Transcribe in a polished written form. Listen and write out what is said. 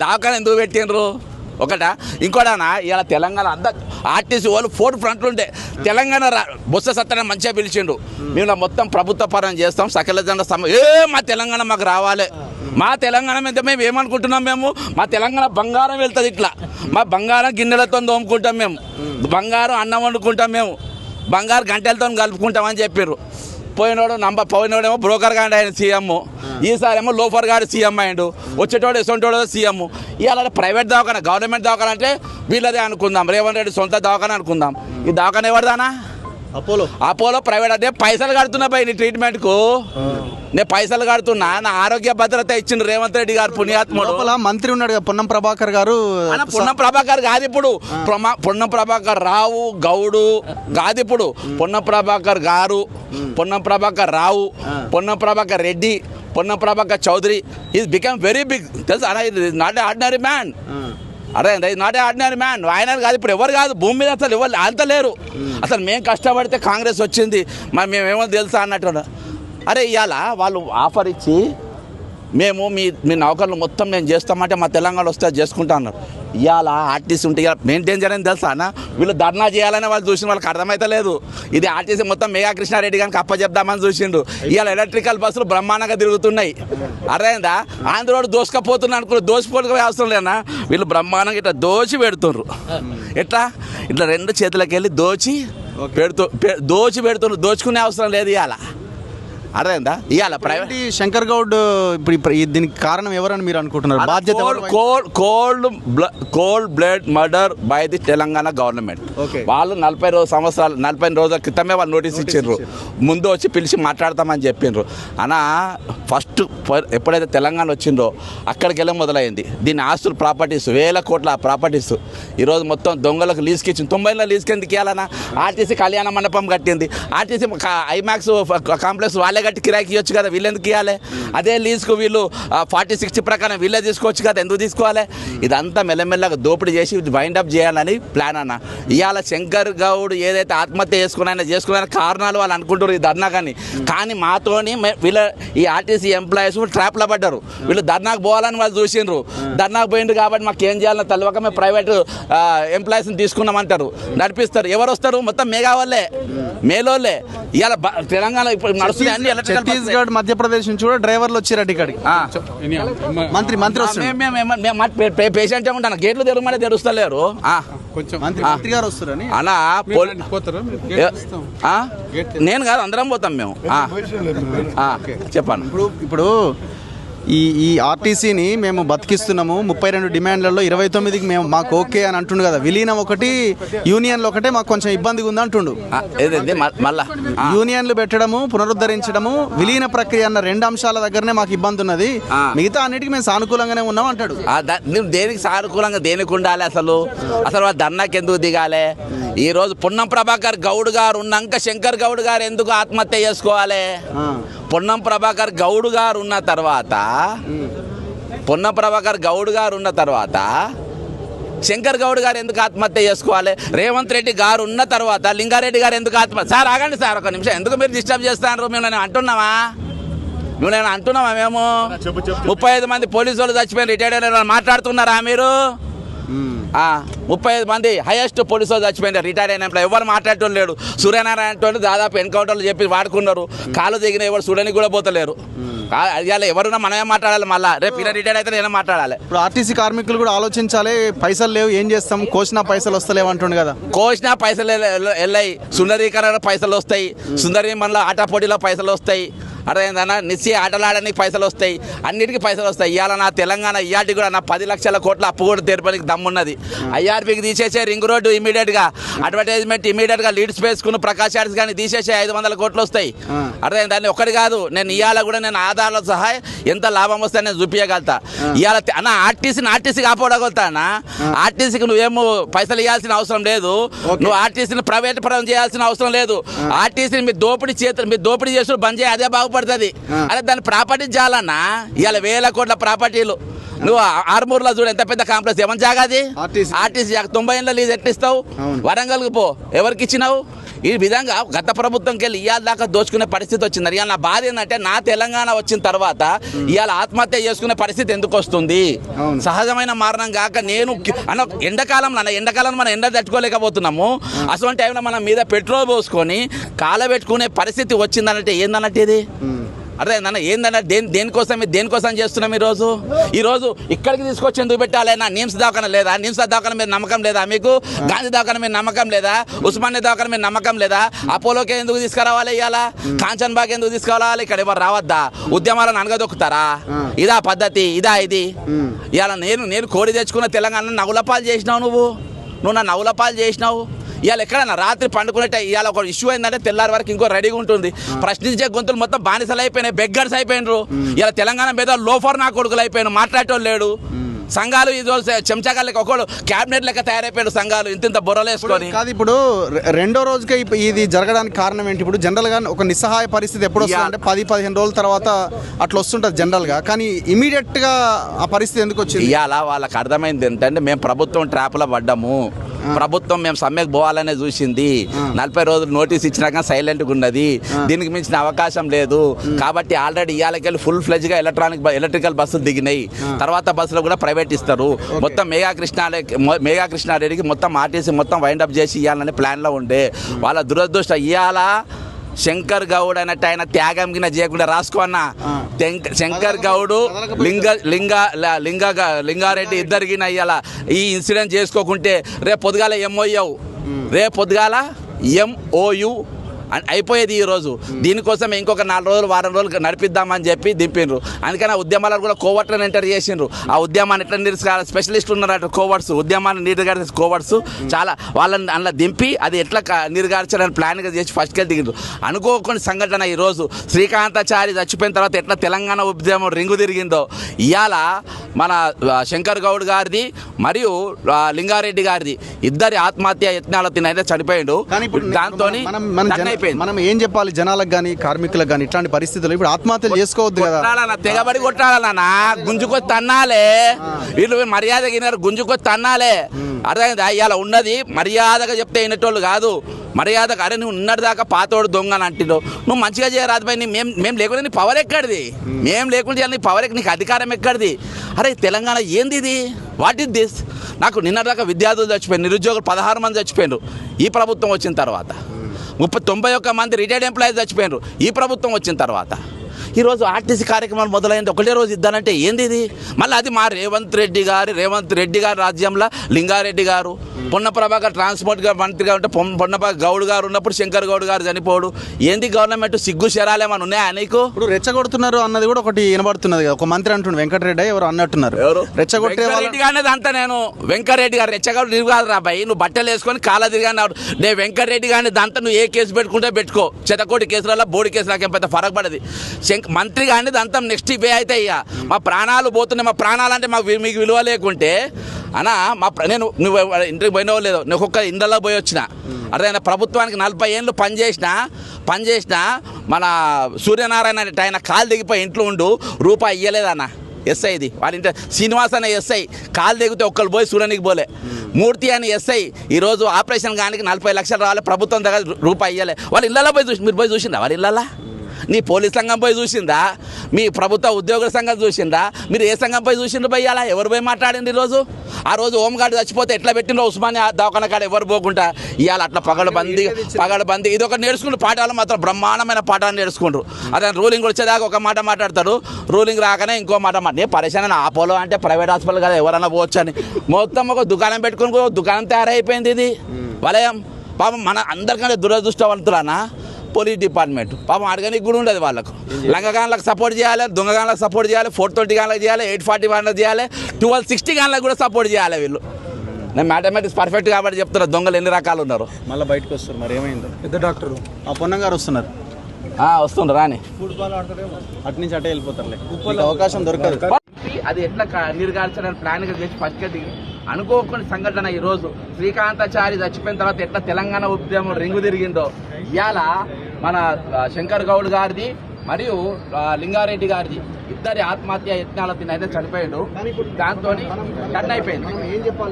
దవాఖాన ఎందుకు పెట్టినరు ఒకట ఇంకోటనా ఇలా తెలంగాణ అంతా ఆర్టీసీ వాళ్ళు ఫోర్ ఫ్రంట్లు ఉంటే తెలంగాణ బొత్స సత్యనారాయణ మంచిగా పిలిచిండు మేము మొత్తం ప్రభుత్వ పరం చేస్తాం సకల జన మా తెలంగాణ మాకు రావాలి మా తెలంగాణ మీద మేము ఏమనుకుంటున్నాం మేము మా తెలంగాణ బంగారం వెళ్తుంది ఇట్లా మా బంగారం గిన్నెలతో తోముకుంటాం మేము బంగారం అన్నం వండుకుంటాం మేము బంగారు గంటలతో కలుపుకుంటామని చెప్పారు పోయినోడేమో బ్రోకర్ గాడు ఆయన సీఎం ఈసారేమో లోఫర్ గాడు సీఎం అయ్యాడు వచ్చేటోడు ఎసొంటోడు సీఎం ఇవాళ ప్రైవేట్ దవాఖాన గవర్నమెంట్ దవాఖాన అంటే వీళ్ళదే అనుకుందాం రేవంత్ రెడ్డి సొంత దవాఖాన అనుకుందాం ఈ దవాఖాన ఎవరిదానా అపోలో ప్రైవేట్ అంటే పైసలు కడుతున్నా పోయి నీ ట్రీట్మెంట్కు నేను పైసలు కడుతున్నా నా ఆరోగ్య భద్రత ఇచ్చిండు రేవంత్ రెడ్డి గారు పుణ్యాత్ముడు మంత్రి ఉన్నాడు పొన్నం ప్రభాకర్ గారు పొన్నం ప్రభాకర్ కాదు ఇప్పుడు పొన్నం ప్రభాకర్ రావు గౌడు కాదు ఇప్పుడు పొన్నం ప్రభాకర్ గారు Ponnam Prabhakar Rao Ponnam Prabhakar Reddy Ponnam Prabhakar Chowdary is become very big తెలుసు అలా ఇది నాట్ ఏ ఆర్డినరీ మ్యాన్ అరే నాట్ ఏ ఆర్డినరీ మ్యాన్ ఆయన కాదు ఇప్పుడు ఎవరు కాదు భూమి మీద అసలు ఎవరు అంత లేరు అసలు మేము కష్టపడితే కాంగ్రెస్ వచ్చింది మరి మేమేమో తెలుసా అన్నట్టు అరే ఇవాళ వాళ్ళు ఆఫర్ ఇచ్చి మేము మీ నౌకర్లు మొత్తం మేము చేస్తామంటే మా తెలంగాణ వస్తే చేసుకుంటా అన్నారు ఇవాళ ఆర్టీసీ ఉంటే మెయింటైన్ చేయాలని తెలుసా అన్న వీళ్ళు ధర్నా చేయాలని వాళ్ళు చూసిన వాళ్ళకి అర్థమైతే లేదు ఇది ఆర్టీసీ మొత్తం మెగా కృష్ణారెడ్డి గారికి అప్పచెప్దామని చూసిండు ఇవాళ ఎలక్ట్రికల్ బస్సులు బ్రహ్మాండంగా తిరుగుతున్నాయి అర్థమైందా ఆంధ్రోడు దోసుకపోతున్నా అనుకున్నారు దోసిపోవడం అవసరం లేనా వీళ్ళు బ్రహ్మాండంగా ఇట్లా దోచి పెడుతున్నారు ఇట్లా రెండు చేతులకి వెళ్ళి దోచి పెడుతున్నారు దోచుకునే అవసరం లేదు ఇవాళ అర్థమైందా ఇవాళ ప్రైవేట్ శంకర్ గౌడ్ ఇప్పుడు దీనికి కారణం ఎవరని మీరు అనుకుంటున్నారు బాధ్యత cold blood murder by the Telangana government వాళ్ళు 40 రోజుల క్రితమే వాళ్ళు నోటీస్ ఇచ్చిండ్రు ముందు వచ్చి పిలిచి మాట్లాడతామని చెప్పిండ్రు అన్న ఫస్ట్ ఎప్పుడైతే తెలంగాణ వచ్చిందో అక్కడికి వెళ్ళి మొదలైంది దీని ఆస్తులు ప్రాపర్టీస్ వేల కోట్ల ప్రాపర్టీస్ ఈరోజు మొత్తం దొంగలకు లీజ్కి ఇచ్చింది 90లో లీజ్కి ఎందుకు ఇవ్వాలన్నా ఆర్టీసీ కళ్యాణ మండపం కట్టింది ఆర్టీసీ ఐమాక్స్ కాంప్లెక్స్ వాళ్ళే కట్టి కిరాయికి ఇవ్వచ్చు కదా వీళ్ళు ఎందుకు ఇవ్వాలి అదే లీజ్కు వీళ్ళు 40-60 ప్రకారం వీళ్ళే తీసుకోవచ్చు కదా ఎందుకు తీసుకోవాలి ఇదంతా మెల్లమెల్లగా దోపిడీ చేసి వైండప్ చేయాలని ప్లాన్ అన్న ఇవాళ శంకర్ గౌడ్ ఏదైతే ఆత్మహత్య చేసుకున్న కారణాలు వాళ్ళు అనుకుంటారు ఈ ధర్నా కానీ మాతోని వీళ్ళ ఈ ఆర్టీసీ ఎంప్లాయీస్ ట్రాప్లో పడ్డారు వీళ్ళు ధర్నాకు పోవాలని వాళ్ళు చూసిండ్రు ధర్నాకు పోయిండ్రు కాబట్టి మాకు ఏం చేయాలని తెలవక మేము ప్రైవేట్ ఎంప్లాయీస్ని తీసుకున్నామంటారు నడిపిస్తారు ఎవరు వస్తారు మొత్తం మేఘా వాళ్ళే మేలోళ్ళే ఇవాళ తెలంగాణ ఇప్పుడు నడుస్తుంది అన్ని ఛత్తీస్గఢ్ మధ్యప్రదేశ్ నుంచి కూడా డ్రైవర్లు వచ్చారట ఇక్కడికి మంత్రి పేషెంట్ ఉంటాను గేట్లు తెరవమంటే తెరుస్తలేరు మంత్రి గారు వస్తారని అలా నేను కాదు అందరం పోతాం మేము చెప్పాను ఇప్పుడు ఈ ఆర్టీసీని మేము బతికిస్తున్నాము 32 డిమాండ్లలో 29కి మేము మాకు ఓకే అని అంటుండు కదా విలీనం ఒకటి యూనియన్లు ఒకటే మాకు కొంచెం ఇబ్బందిగా ఉంది అంటుండు మళ్ళా యూనియన్లు పెట్టడము పునరుద్ధరించడము విలీన ప్రక్రియ అన్న 2 అంశాల దగ్గరనే మాకు ఇబ్బంది ఉన్నది మిగతా అన్నిటికీ మేము సానుకూలంగానే ఉన్నాం అంటాడు దేనికి సానుకూలంగా దేనికి ఉండాలి అసలు ధర్నాకి ఎందుకు దిగాలి ఈ రోజు పొన్నం ప్రభాకర్ గౌడ్ గారు ఉన్నాక శంకర్ గౌడ్ గారు ఎందుకు ఆత్మహత్య చేసుకోవాలి పొన్నం ప్రభాకర్ గౌడ్ గారు ఉన్న తర్వాత శంకర్ గౌడ్ గారు ఎందుకు ఆత్మహత్య చేసుకోవాలి రేవంత్ రెడ్డి గారు ఉన్న తర్వాత లింగారెడ్డి గారు ఎందుకు సార్ ఆగండి సార్ ఒక నిమిషం ఎందుకు మీరు డిస్టర్బ్ చేస్తున్నారు మేము అంటున్నామా మేము 35 మంది పోలీసు వాళ్ళు చచ్చిపోయిన రిటైర్డ్ అయిన మాట్లాడుతున్నారా మీరు 35 మంది హైయెస్ట్ పోలీసు చచ్చిపోయింది రిటైర్ అయిన ఎవరు మాట్లాడటం లేడు సూర్యనారాయణ దాదాపు ఎన్కౌంటర్లు చెప్పి వాడుకున్నారు కాలు దిగిన ఎవరు చూడడానికి కూడా పోతలేరు ఇవాళ ఎవరున్నా మనమే మాట్లాడాలి మళ్ళీ రేపు ఇలా రిటైర్ అయితే నేనే మాట్లాడాలి ఇప్పుడు ఆర్టీసీ కార్మికులు కూడా ఆలోచించాలి పైసలు లేవు ఏం చేస్తాం కోసినా పైసలు వస్తలేవు అంటుండే కదా కోసినా పైసలు వెళ్ళాయి సుందరీకరణ పైసలు వస్తాయి సుందరి మళ్ళీ ఆటా పోటీలో పైసలు వస్తాయి అదేందన్నా నిశ్చయ ఆటలాడడానికి పైసలు వస్తాయి అన్నిటికీ పైసలు వస్తాయి ఇవాళ నా తెలంగాణ ఇయాటి కూడా నా 10 లక్షల కోట్ల అప్పు కూడా తీర్పడానికి దమ్మున్నది ఐఆర్పీకి తీసేసే రింగ్ రోడ్డు ఇమీడియట్గా అడ్వర్టైజ్మెంట్ ఇమీడియట్గా లీడ్ స్పేస్ కును ప్రకాష్ ఆర్ట్స్ కానీ తీసేసే 500 కోట్లు వస్తాయి అదే దాన్ని ఒకటి కాదు నేను ఇవాళ కూడా నేను ఆధారాల సహా ఎంత లాభం వస్తాయి నేను చూపించగలుగుతా ఇవాళ అన్న ఆర్టీసీ కాపాడగలుగుతా అన్న ఆర్టీసీకి నువ్వేమో పైసలు ఇవ్వాల్సిన అవసరం లేదు నువ్వు ఆర్టీసీని ప్రైవేట్ పరం చేయాల్సిన అవసరం లేదు ఆర్టీసీని మీ దోపిడీ చేసి బంద్ చేయి అదే బాగుపడుతుంది అదే దాన్ని ప్రాపర్టీ చేయాలన్నా ఇవాళ 1000 కోట్ల ప్రాపర్టీలు నువ్వు ఆర్మూర్లో చూడు ఎంత పెద్ద కాంప్లెక్స్ ఏమని జాగాది ఆర్టీసీ 90 ఏళ్ళ లీజ్ ఎట్టిస్తావు వరంగల్కి పో ఎవరికి ఇచ్చినావు ఈ విధంగా గత ప్రభుత్వంకి వెళ్ళి ఇవాళ దాకా దోచుకునే పరిస్థితి వచ్చింది. ఇవాళ నా బాధ ఏంటంటే నా తెలంగాణ వచ్చిన తర్వాత ఇవాళ ఆత్మహత్య చేసుకునే పరిస్థితి ఎందుకు వస్తుంది? సహజమైన మరణం కాక నేను ఎండాకాలంలో మనం ఎండ తట్టుకోలేకపోతున్నాము. అటువంటి టైంలో మనం మీద పెట్రోల్ పోసుకొని కాలబెట్టుకునే పరిస్థితి వచ్చిందనంటే ఏందన్నట్టు ఇది అదే నాన్న ఏందన్న దేనికోసం చేస్తున్నాం ఈరోజు ఇక్కడికి తీసుకొచ్చి ఎందుకు పెట్టాలి? నా నిమ్స్ దవాఖాన లేదా? నిమ్స్ దవాఖాన మీద నమ్మకం లేదా మీకు? గాంధీ దవాఖాన మీద నమ్మకం లేదా? ఉస్మానియా దవాఖాన మీద నమ్మకం లేదా? అపోలోకి ఎందుకు తీసుకురావాలి? ఇవాళ కాంచన్ బాగ్ ఎందుకు తీసుకురావాలి? ఇక్కడ ఎవరు రావద్దా? ఉద్యమాలను అనగదొక్కుతారా? ఇదా పద్ధతి? ఇది ఇవాళ నేను కోడి తెచ్చుకున్న తెలంగాణ నవ్వులపాలు చేసినావు నువ్వు నా నవ్వులపాలు చేసినావు. ఇవాళ ఎక్కడన్నా రాత్రి పండుకునేట ఇవాళ ఒక ఇష్యూ అయిందంటే తెల్లారి వరకు ఇంకో రెడీగా ఉంటుంది. ప్రశ్నించే గొంతులు మొత్తం బానిసలు అయిపోయినాయి, బెగ్గర్స్ అయిపోయినారు. ఇలా తెలంగాణ మీద లోఫర్ నా కొడుకులు అయిపోయాను, మాట్లాడేటోళ్ళు లేడు. సంఘాలు ఈరోజు చెంచాగాళ్ళకి ఒకళ్ళు క్యాబినెట్ లెక్క తయారైపోయాడు సంఘాలు ఇంత బుర్రలేసుకొని. కాదు ఇప్పుడు రెండో రోజుకే ఇది జరగడానికి కారణం ఏంటి? ఇప్పుడు జనరల్గా ఒక నిస్సహాయ పరిస్థితి ఎప్పుడు వస్తుంది అంటే 10-15 రోజుల తర్వాత అట్లా వస్తుంటుంది జనరల్గా, కానీ ఇమీడియట్గా ఆ పరిస్థితి ఎందుకు వచ్చింది? ఇవాళ వాళ్ళకి అర్థమైంది ఏంటంటే మేము ప్రభుత్వం ట్రాప్లో పడ్డాము, ప్రభుత్వం మేము సమ్మెకు పోవాలనే చూసింది. 40 రోజులు నోటీస్ ఇచ్చినాక సైలెంట్గా ఉన్నది, దీనికి మించిన అవకాశం లేదు. కాబట్టి ఆల్రెడీ ఇవాళకెళ్ళి ఫుల్ ఫ్లెజ్గా ఎలక్ట్రికల్ బస్సులు దిగినాయి. తర్వాత బస్సులు కూడా ప్రైవేట్ ఇస్తారు. మొత్తం మేఘా కృష్ణారెడ్డికి మొత్తం ఆర్టీసీ మొత్తం వైండప్ చేసి ఇవ్వాలనే ప్లాన్లో ఉండే. వాళ్ళ దురదృష్టం ఇవాళ శంకర్ గౌడ్ అన్నట్టు ఆయన త్యాగం కింద చేయకుండా రాసుకోన్న శంకర్ గౌడు లింగారెడ్డి ఇద్దరికి ఇవాళ ఈ ఇన్సిడెంట్ చేసుకోకుంటే రేపు పొద్దుగాల MOU అయిపోయేది ఈరోజు. దీనికోసం ఇంకొక 4 రోజులు వారం రోజులు నడిపిద్దామని చెప్పి దింపిండ్రు. అందుకని ఆ ఉద్యమాలను కూడా కోవర్ట్లను ఎంటర్ చేసిండ్రు. ఆ ఉద్యమాన్ని ఎట్లా నిరసన స్పెషలిస్ట్ ఉన్నారట కోవర్ట్స్, ఉద్యమాన్ని నీరుగార్చే కోవర్ట్స్ చాలా వాళ్ళని అందులో దింపి అది ఎట్లా నీరుగార్చాలని ప్లాన్గా చేసి ఫస్ట్కి వెళ్ళి దిగిండ్రు. అనుకోకుండా సంఘటన ఈరోజు శ్రీకాంతాచారి చచ్చిపోయిన తర్వాత ఎట్లా తెలంగాణ ఉద్యమం రింగు తిరిగిందో ఇవాళ మన శంకర్ గౌడ్ గారిది మరియు లింగారెడ్డి గారిది ఇద్దరి ఆత్మహత్య యత్నాలతో అయితే చనిపోయిండు. దాంతో మనం ఏం చెప్పాలి జనాలకు కానీ కార్మికులకు కానీ ఇట్లాంటి పరిస్థితులు ఇప్పుడు ఆత్మహత్యలు చేసుకోవద్దు కదా? తెగబడి కొట్టాలన్నా, గుంజుకొచ్చి తన్నాలే. వీళ్ళు మర్యాద గినారు, గుంజుకొచ్చి తన్నాలే. అర్థమైందా? ఇవాళ ఉన్నది మర్యాదగా చెప్తే అయినటోళ్ళు కాదు. మర్యాదగా అరే నువ్వు ఉన్నటి దాకా పాతోడు దొంగ అని అంటున్నావు, నువ్వు మంచిగా చేయరాదు పై మేము లేకుండా నీ పవర్ ఎక్కడిది? మేము లేకుండా నీ పవర్ నీకు అధికారం ఎక్కడిది? అరే తెలంగాణ ఏంది ఇది? What is this? నాకు నిన్నటిదాకా విద్యార్థులు చచ్చిపోయారు, నిరుద్యోగులు 16 మంది చచ్చిపోయారు ఈ ప్రభుత్వం వచ్చిన తర్వాత. 91 మంది రిటైర్డ్ ఎంప్లాయీస్ చచ్చిపోయారు ఈ ప్రభుత్వం వచ్చిన తర్వాత. ఈరోజు ఆర్టీసీ కార్యక్రమాలు మొదలైంది ఒకటే రోజు ఇద్దానంటే ఏంది ఇది? మళ్ళీ అది మా రేవంత్ రెడ్డి గారి రాజ్యంలో లింగారెడ్డి గారు, పొన్న ప్రభాకర్ ట్రాన్స్పోర్ట్ మంత్రిగా ఉంటే పొన్న గౌడ్ గారు ఉన్నప్పుడు శంకర్ గౌడ్ గారు చనిపోడు. ఏంది గవర్నమెంట్ సిగ్గు శరాలేమని ఉన్నాయా నీకు? ఇప్పుడు రెచ్చగొడుతున్నారు అన్నది కూడా ఒకటి వినబడుతున్నది కదా. ఒక మంత్రి అంటుండే వెంకటరెడ్డి ఎవరు అన్నట్టున్నారు. రెచ్చగొట్టే అనేది అంతా నేను వెంకటరెడ్డి గారు రెచ్చగొట్టు తిరగాలి రాబాయి, నువ్వు బట్టలు వేసుకొని కాలా తిరిగాడు. నేను వెంకటరెడ్డి గారిని దాంతో నువ్వు ఏ కేసు పెట్టుకుంటే పెట్టుకో, చెతకోటి కేసులలో బోడి కేసు నాకేం పెద్ద ఫరక్ పడది. మంత్రి కానీ దాంతో నెక్స్ట్ ఇవే అయితే అయ్యా మా ప్రాణాలు పోతున్నాయి. మా ప్రాణాలు అంటే మీకు విలువ లేకుంటే అన్నా నువ్వు ఇంటికి పోయినవో లేదో, నువ్వు ఒక్క ఇండ్లలో పోయి వచ్చిన అదే ప్రభుత్వానికి 40 ఏళ్ళు పనిచేసిన మన సూర్యనారాయణ ఆయన కాలు దిగిపోయి ఇంట్లో ఉండు రూపాయి ఇయ్యలేదన్న ఎస్ఐది. వాళ్ళ ఇంటి శ్రీనివాస్ అనే ఎస్ఐ కాలు దిగితే ఒక్కరు పోయి సూర్యానికి పోలే. మూర్తి అని ఎస్ఐ ఈరోజు ఆపరేషన్ కానీ 40 లక్షలు రావాలి, ప్రభుత్వం దగ్గర రూపాయి ఇయ్యలే. వాళ్ళ ఇళ్ళలో పోయి మీరు పోయి చూసిందా? వాళ్ళ ఇళ్ళలో నీ పోలీస్ సంఘం పోయి చూసిందా? మీ ప్రభుత్వ ఉద్యోగుల సంఘం చూసిందా? మీరు ఏ సంఘం పోయి చూసిండ్రు పోయాలా? ఎవరు పోయి మాట్లాడింది ఈరోజు? ఆ రోజు హోంగార్డు చచ్చిపోతే ఎట్లా పెట్టిండ్రో ఉస్మానియా దవాఖాన కాడ ఎవరు పోకుండా ఇవాళ అట్లా పగడబంది ఇది ఒక నేర్చుకున్న పాఠాలు మాత్రం బ్రహ్మాండమైన పాఠాలు నేర్చుకుంటారు. అదే రూలింగ్ వచ్చేదాకా ఒక మాట మాట్లాడతారు, రూలింగ్ రాకనే ఇంకో మాట నేను పరిశాన ఆపోలో అంటే ప్రైవేట్ హాస్పిటల్ కదా ఎవరైనా పోవచ్చు అని మొత్తం ఒక దుకాణం పెట్టుకుని దుకాణం తయారైపోయింది ఇది వలయం. పాపం మన అందరికంటే దురదృష్టవంతులన్నా పోలీస్ డిపార్ట్మెంట్ పాపం అడగనికి కూడా ఉండదు. వాళ్ళకు లంగగాన్లకు సపోర్ట్ చేయాలి, దొంగగాన్లకు సపోర్ట్ చేయాలి, 420 గాన్లకు చేయాలి, 840 గాన్లకు చేయాలి, 1260 గాన్లకు కూడా సపోర్ట్ చేయాలి. వీళ్ళు నేను మ్యాథమెటిక్స్ పర్ఫెక్ట్ కాబట్టి చెప్తున్నా. దొంగలు ఎన్ని రకాలు ఉన్నారు మళ్ళీ బయటకు వస్తారు. మరి ఏమైందో పెద్ద డాక్టర్ పొన్నం గారు వస్తున్నారు, వస్తుండ్రు రాని అటు నుంచి అటే వెళ్ళిపోతారులే, అవకాశం దొరకదు. అది ఎట్లా నీరుగార్చడానికి ప్లాన్గా చేసి ఫస్ట్గా దిగి అనుకోకుండా సంఘటన ఈరోజు శ్రీకాంతాచారి చచ్చిపోయిన తర్వాత ఎట్లా తెలంగాణ ఉద్యమం రింగు తిరిగిందో ఇవాళ మన శంకర్ గౌడ్ గారిది మరియు లింగారెడ్డి గారిది ఇద్దరి ఆత్మహత్య యత్నాలతో అయితే చనిపోయాడు. దాంతో టర్న్ అయిపోయింది. ఏం చెప్పాలి?